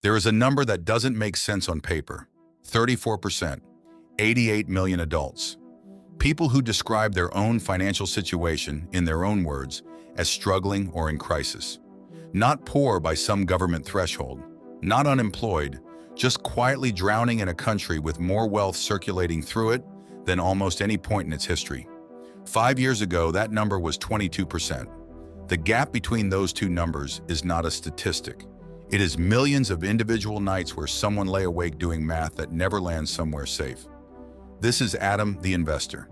There is a number that doesn't make sense on paper. 34%, 88 million adults. People who describe their own financial situation, in their own words, as struggling or in crisis. Not poor by some government threshold, not unemployed, just quietly drowning in a country with more wealth circulating through it than almost any point in its history. 5 years ago, that number was 22%. The gap between those two numbers is not a statistic. It is millions of individual nights where someone lay awake doing math that never lands somewhere safe. This is Adam, the investor.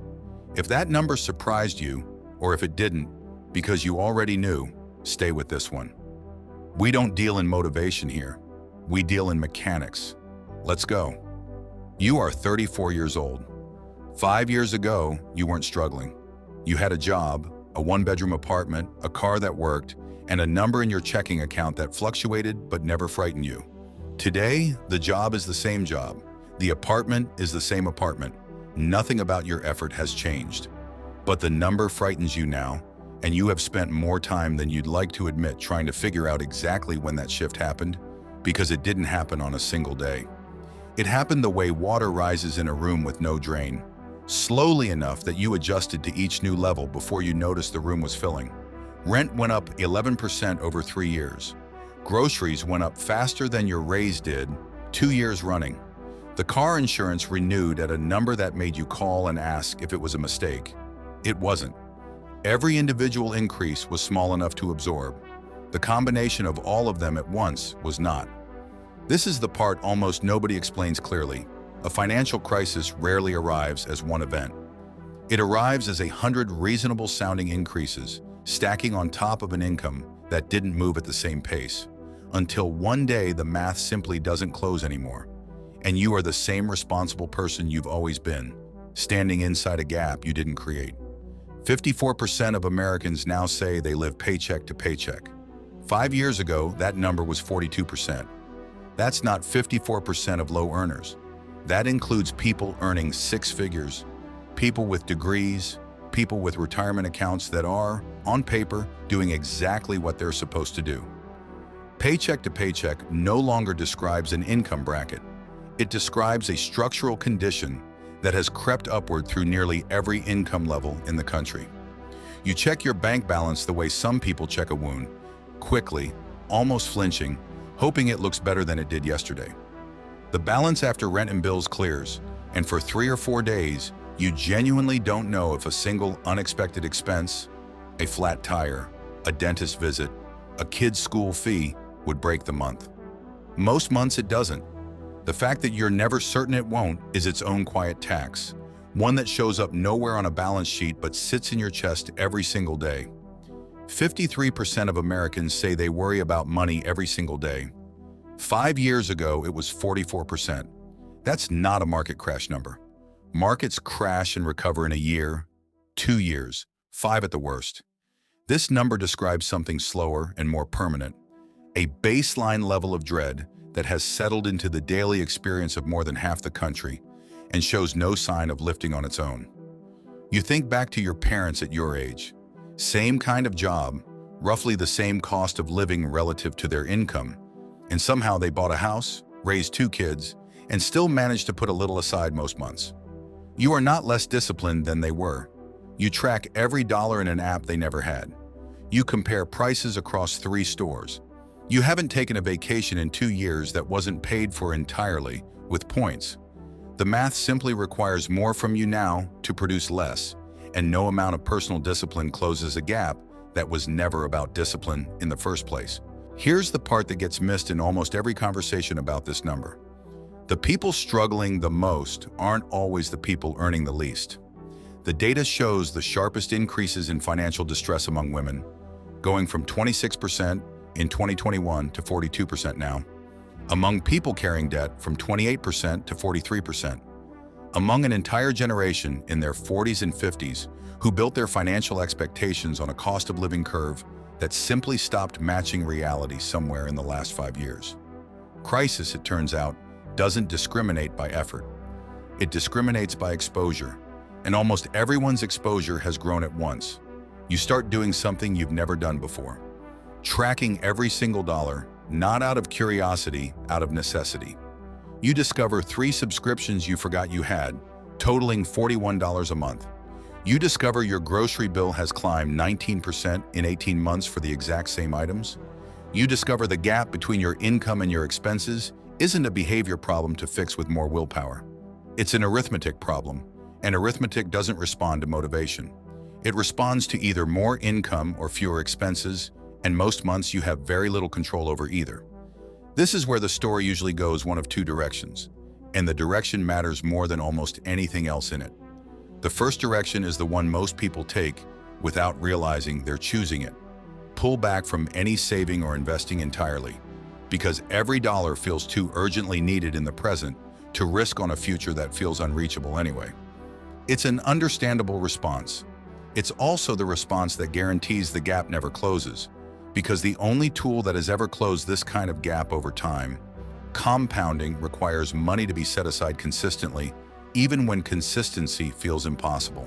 If that number surprised you, or if it didn't, because you already knew, stay with this one. We don't deal in motivation here. We deal in mechanics. Let's go. You are 34 years old. 5 years ago, you weren't struggling. You had a job, a one-bedroom apartment, a car that worked, and a number in your checking account that fluctuated but never frightened you. Today, the job is the same job. The apartment is the same apartment. Nothing about your effort has changed. But the number frightens you now, and you have spent more time than you'd like to admit trying to figure out exactly when that shift happened, because it didn't happen on a single day. It happened the way water rises in a room with no drain, slowly enough that you adjusted to each new level before you noticed the room was filling. Rent went up 11% over 3 years. Groceries went up faster than your raise did 2 years running. The car insurance renewed at a number that made you call and ask if it was a mistake. It wasn't. Every individual increase was small enough to absorb. The combination of all of them at once was not. This is the part almost nobody explains clearly. A financial crisis rarely arrives as one event. It arrives as 100 reasonable-sounding increases, stacking on top of an income that didn't move at the same pace, until one day the math simply doesn't close anymore. And you are the same responsible person you've always been, standing inside a gap you didn't create. 54% of Americans now say they live paycheck to paycheck. 5 years ago, that number was 42%. That's not 54% of low earners. That includes people earning 6 figures, people with degrees, people with retirement accounts that are, on paper, doing exactly what they're supposed to do. Paycheck to paycheck no longer describes an income bracket. It describes a structural condition that has crept upward through nearly every income level in the country. You check your bank balance the way some people check a wound, quickly, almost flinching, hoping it looks better than it did yesterday. The balance after rent and bills clears, and for 3 or 4 days, you genuinely don't know if a single unexpected expense, a flat tire, a dentist visit, a kid's school fee would break the month. Most months it doesn't. The fact that you're never certain it won't is its own quiet tax, one that shows up nowhere on a balance sheet but sits in your chest every single day. 53% of Americans say they worry about money every single day. 5 years ago, it was 44%. That's not a market crash number. Markets crash and recover in a year, 2 years, 5 at the worst. This number describes something slower and more permanent, a baseline level of dread that has settled into the daily experience of more than half the country and shows no sign of lifting on its own. You think back to your parents at your age. Same kind of job, roughly the same cost of living relative to their income, and somehow they bought a house, raised 2 kids, and still managed to put a little aside most months. You are not less disciplined than they were. You track every dollar in an app they never had. You compare prices across 3 stores. You haven't taken a vacation in 2 years that wasn't paid for entirely with points. The math simply requires more from you now to produce less, and no amount of personal discipline closes a gap that was never about discipline in the first place. Here's the part that gets missed in almost every conversation about this number. The people struggling the most aren't always the people earning the least. The data shows the sharpest increases in financial distress among women, going from 26% in 2021 to 42% now. Among people carrying debt, from 28% to 43%. Among an entire generation in their 40s and 50s who built their financial expectations on a cost of living curve that simply stopped matching reality somewhere in the last 5 years. Crisis, it turns out, doesn't discriminate by effort. It discriminates by exposure, and almost everyone's exposure has grown at once. You start doing something you've never done before. Tracking every single dollar, not out of curiosity, out of necessity. You discover 3 subscriptions you forgot you had, totaling $41 a month. You discover your grocery bill has climbed 19% in 18 months for the exact same items. You discover the gap between your income and your expenses isn't a behavior problem to fix with more willpower. It's an arithmetic problem, and arithmetic doesn't respond to motivation. It responds to either more income or fewer expenses, and most months you have very little control over either. This is where the story usually goes one of 2 directions, and the direction matters more than almost anything else in it. The first direction is the one most people take without realizing they're choosing it. Pull back from any saving or investing entirely, because every dollar feels too urgently needed in the present to risk on a future that feels unreachable anyway. It's an understandable response. It's also the response that guarantees the gap never closes, because the only tool that has ever closed this kind of gap over time, compounding, requires money to be set aside consistently, even when consistency feels impossible.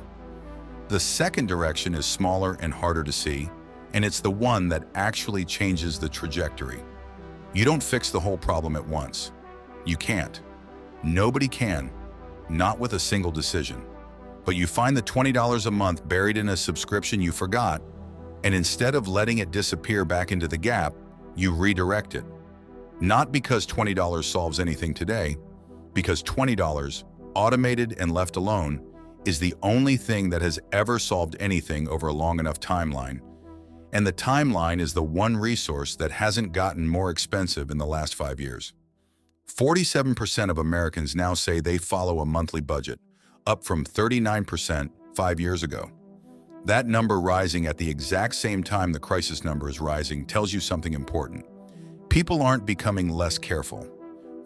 The second direction is smaller and harder to see, and it's the one that actually changes the trajectory. You don't fix the whole problem at once. You can't. Nobody can, not with a single decision. But you find the $20 a month buried in a subscription you forgot, and instead of letting it disappear back into the gap, you redirect it. Not because $20 solves anything today, because $20, automated and left alone, is the only thing that has ever solved anything over a long enough timeline. And the timeline is the one resource that hasn't gotten more expensive in the last 5 years. 47% of Americans now say they follow a monthly budget, up from 39% 5 years ago. That number rising at the exact same time the crisis number is rising tells you something important. People aren't becoming less careful.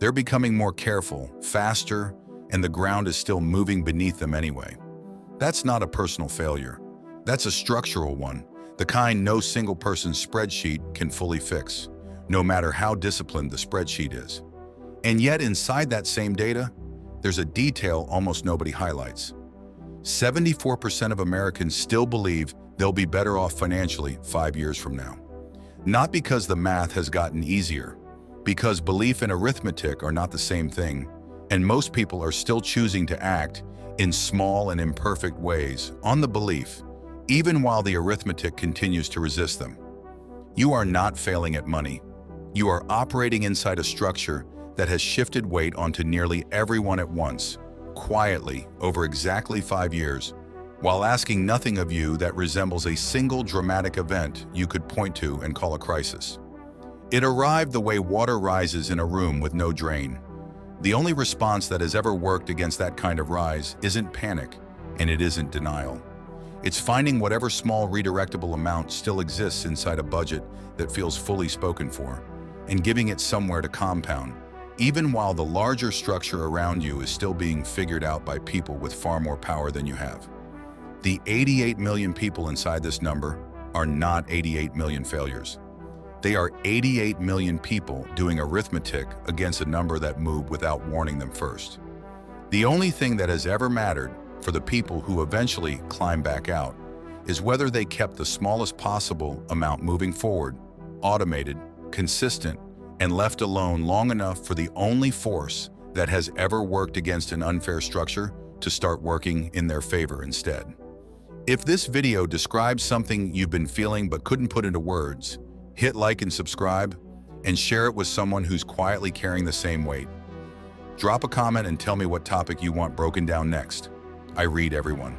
They're becoming more careful, faster, and the ground is still moving beneath them anyway. That's not a personal failure. That's a structural one, the kind no single person's spreadsheet can fully fix, no matter how disciplined the spreadsheet is. And yet inside that same data, there's a detail almost nobody highlights. 74% of Americans still believe they'll be better off financially 5 years from now. Not because the math has gotten easier, because belief and arithmetic are not the same thing, and most people are still choosing to act in small and imperfect ways on the belief, even while the arithmetic continues to resist them. You are not failing at money. You are operating inside a structure that has shifted weight onto nearly everyone at once, quietly, over exactly 5 years, while asking nothing of you that resembles a single dramatic event you could point to and call a crisis. It arrived the way water rises in a room with no drain. The only response that has ever worked against that kind of rise isn't panic, and it isn't denial. It's finding whatever small redirectable amount still exists inside a budget that feels fully spoken for, and giving it somewhere to compound, even while the larger structure around you is still being figured out by people with far more power than you have. The 88 million people inside this number are not 88 million failures. They are 88 million people doing arithmetic against a number that moved without warning them first. The only thing that has ever mattered for the people who eventually climb back out is whether they kept the smallest possible amount moving forward, automated, consistent, and left alone long enough for the only force that has ever worked against an unfair structure to start working in their favor instead. If this video describes something you've been feeling but couldn't put into words, hit like and subscribe, and share it with someone who's quietly carrying the same weight. Drop a comment and tell me what topic you want broken down next. I read everyone.